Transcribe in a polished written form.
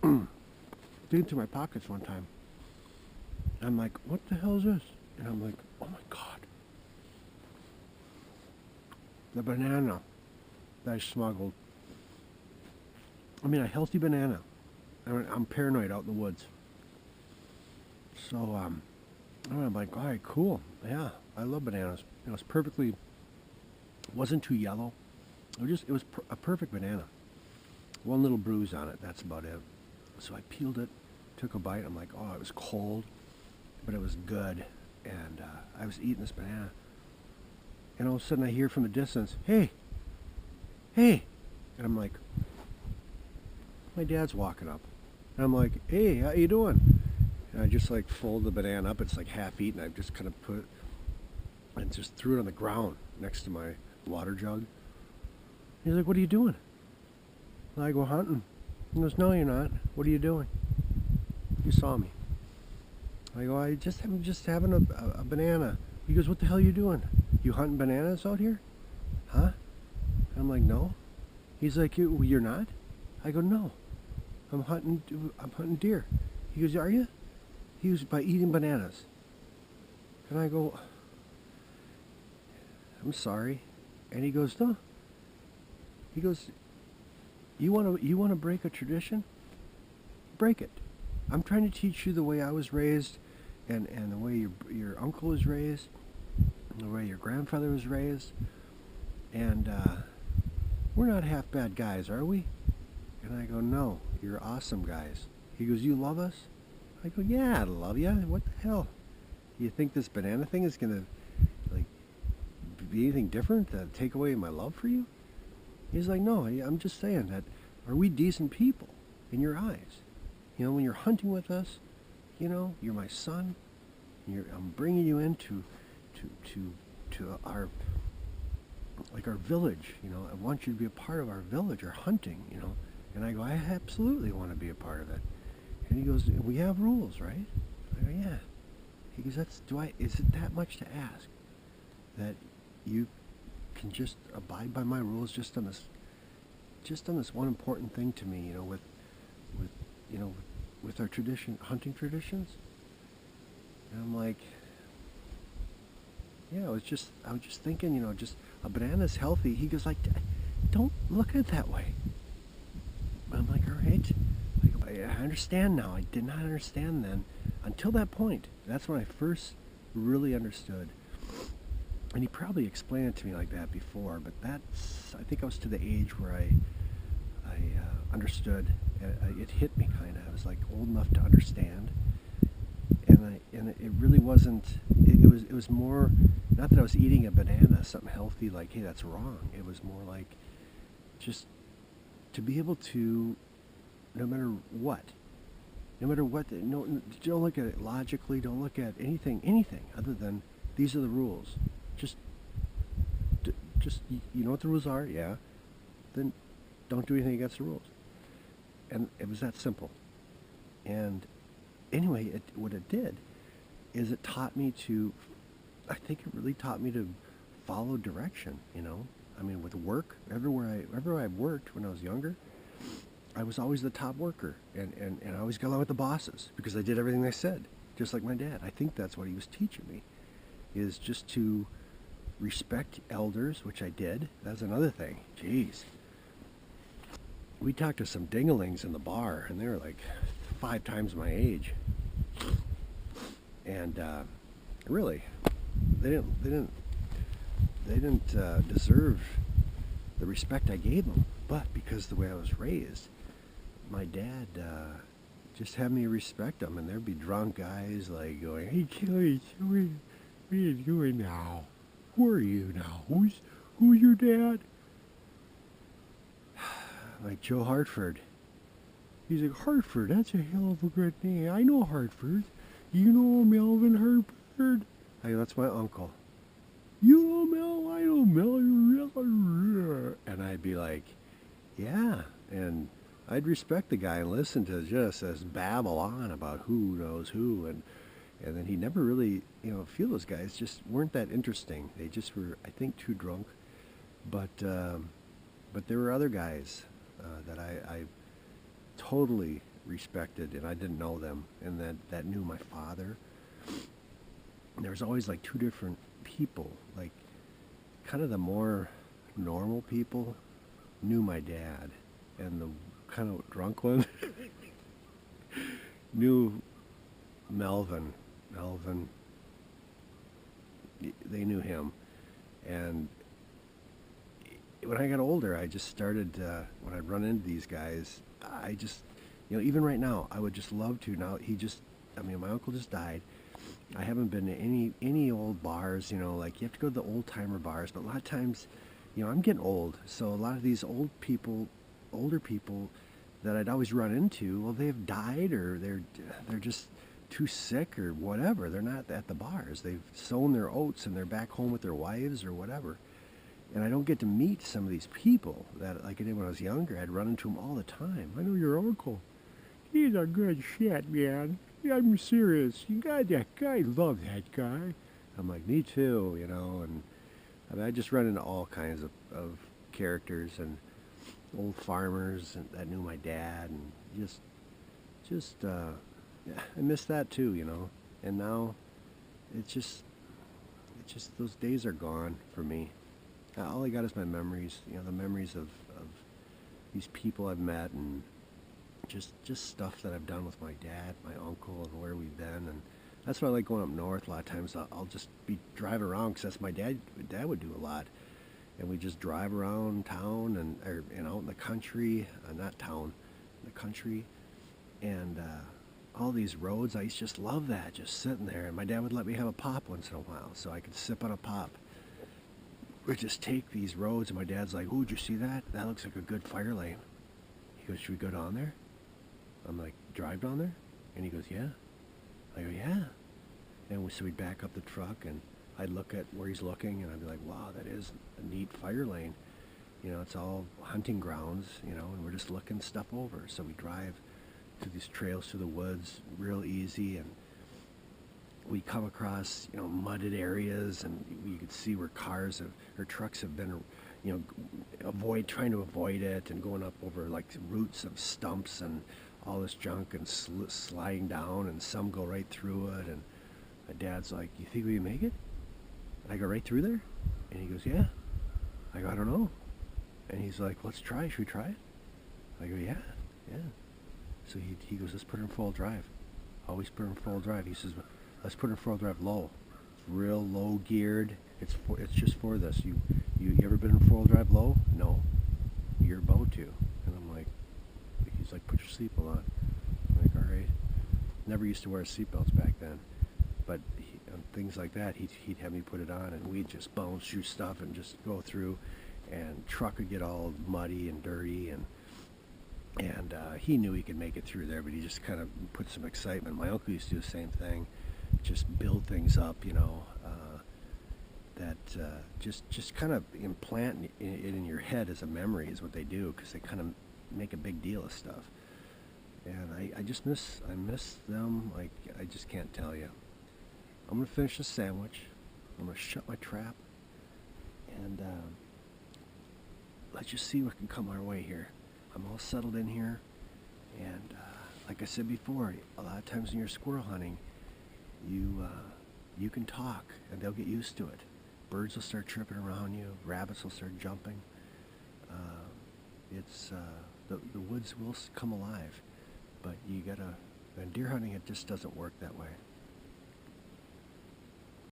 digging through my pockets one time. I'm like, what the hell is this? And I'm like, oh my God. The banana that I smuggled. I mean, a healthy banana. I'm paranoid out in the woods. So, I'm like, all right, cool. Yeah, I love bananas. It was perfectly, wasn't too yellow. It was a perfect banana. One little bruise on it, that's about it. So I peeled it, took a bite. I'm like, oh, it was cold, but it was good. And I was eating this banana. And all of a sudden I hear from the distance, hey, hey. And I'm like, my dad's walking up. And I'm like, hey, how you doing? And I just like fold the banana up. It's like half eaten. I just kind of put it and just threw it on the ground next to my water jug. He's like, what are you doing? And I go, hunting. He goes, no, you're not. What are you doing? You saw me. I go, I'm just having a banana. He goes, what the hell are you doing? You hunting bananas out here? Huh? I'm like, no. He's like, you're not? I go, no. I'm hunting deer. He goes, are you? He was by eating bananas. And I go, I'm sorry. And he goes, no. He goes, you wanna break a tradition? Break it. I'm trying to teach you the way I was raised, and the way your uncle was raised, and the way your grandfather was raised, and we're not half bad guys, are we? And I go, no, you're awesome guys. He goes, you love us? I go, yeah, I love you. What the hell? You think this banana thing is gonna like be anything different to take away my love for you? He's like, no, I'm just saying that. Are we decent people in your eyes? You know, when you're hunting with us, you know, you're my son. I'm bringing you into to our our village. You know, I want you to be a part of our village, our hunting. You know, and I go, I absolutely want to be a part of it. And he goes, we have rules, right? I go, yeah. He goes, is it that much to ask that you can just abide by my rules just on this one important thing to me, you know, with you know, with our hunting traditions? And I'm like, yeah, I was just thinking, you know, just a banana's healthy. He goes like, don't look at it that way. I'm like, all right. I understand now. I did not understand then until that point. That's when I first really understood. And he probably explained it to me like that before, but I think I was to the age where I understood. It hit me kind of. I was like old enough to understand, and it really wasn't. It was more, not that I was eating a banana, something healthy, like, hey, that's wrong. It was more like just to be able to, no matter what, no, don't look at it logically. Don't look at anything other than these are the rules. Just you know what the rules are, yeah. Then don't do anything against the rules. And it was that simple. And anyway, what it did is it taught me to. I think it really taught me to follow direction. You know, I mean, with work, everywhere I worked when I was younger, I was always the top worker, and I always got along with the bosses because I did everything they said, just like my dad. I think that's what he was teaching me, is just to respect elders, which I did. That's another thing. Jeez. We talked to some dinglings in the bar, and they were like 5 times my age. And really, they didn't deserve the respect I gave them. But because the way I was raised, my dad just had me respect them, and there'd be drunk guys like going, "Hey, Kelly, what are you doing now? Who are you now? Who's your dad?" Like Joe Hartford. He's like, Hartford, that's a hell of a good name. I know Hartford. You know Melvin Hartford? Hey, that's my uncle. You know Mel? I know Mel. And I'd be like, yeah. And I'd respect the guy and listen to just us babble on about who knows who. And then he never really, you know, a few of those guys just weren't that interesting. They just were, I think, too drunk. But there were other guys that I totally respected, and I didn't know them, and that knew my father. And there was always like two different people, like kind of the more normal people knew my dad, and the kind of drunk one knew Melvin. Melvin, they knew him. And when I got older, I just started, when I'd run into these guys, I just, even right now, I would just love to. Now, my uncle just died. I haven't been to any old bars, like you have to go to the old timer bars, but a lot of times, I'm getting old, so a lot of these older people that I'd always run into, well, they've died, or they're just too sick or whatever. They're not at the bars. They've sown their oats and they're back home with their wives or whatever. And I don't get to meet some of these people that, like I did when I was younger. I'd run into them all the time. I know your uncle. He's a good shit, man. I'm serious. You got that guy. Love that guy. I'm like, me too, And I just run into all kinds of characters and old farmers that knew my dad, and yeah, I miss that too, And now it's just those days are gone for me. All I got is my memories, the memories of these people I've met, and just stuff that I've done with my dad, my uncle, and where we've been. And that's why I like going up north. A lot of times I'll just be driving around, because that's my dad would do a lot. And we just drive around town and out in the country, not town, the country, and all these roads. I used to just love that, just sitting there. And my dad would let me have a pop once in a while, so I could sip on a pop. We'd just take these roads, and my dad's like, "Ooh, did you see that? That looks like a good fire lane." He goes, "Should we go down there?" I'm like, "Drive down there?" And he goes, "Yeah." I go, "Yeah." And so we'd back up the truck, and I'd look at where he's looking, and I'd be like, "Wow, that is a neat fire lane. It's all hunting grounds, and we're just looking stuff over." So we drive through these trails through the woods real easy, and we come across, mudded areas, and you could see where or trucks have been, trying to avoid it, and going up over like roots of stumps and all this junk, and sliding down, and some go right through it. And my dad's like, "You think we can make it?" And I go, "Right through there?" And he goes, "Yeah." I go, "I don't know." And he's like, "Let's try. Should we try it?" I go, "Yeah, yeah." So he goes, "Let's put it in full drive." Always put it in full drive. He says, "Let's put it in full drive low." It's real low geared. It's just for this. You ever been in full drive low? No. You're about to. And I'm like, he's like, "Put your seatbelt on." I'm like, "All right." Never used to wear seatbelts back then, but on things like that, he'd have me put it on, and we'd just bounce through stuff and just go through, and truck would get all muddy and dirty, and he knew he could make it through there, but he just kind of put some excitement. My uncle used to do the same thing, just build things up, just kind of implant it in your head as a memory is what they do, because they kind of make a big deal of stuff. And I miss them, like, I just can't tell you. I'm going to finish the sandwich. I'm going to shut my trap, and let's just see what can come our way here. I'm all settled in here, and like I said before, a lot of times when you're squirrel hunting, you can talk, and they'll get used to it. Birds will start tripping around you. Rabbits will start jumping. The woods will come alive, but and deer hunting, it just doesn't work that way.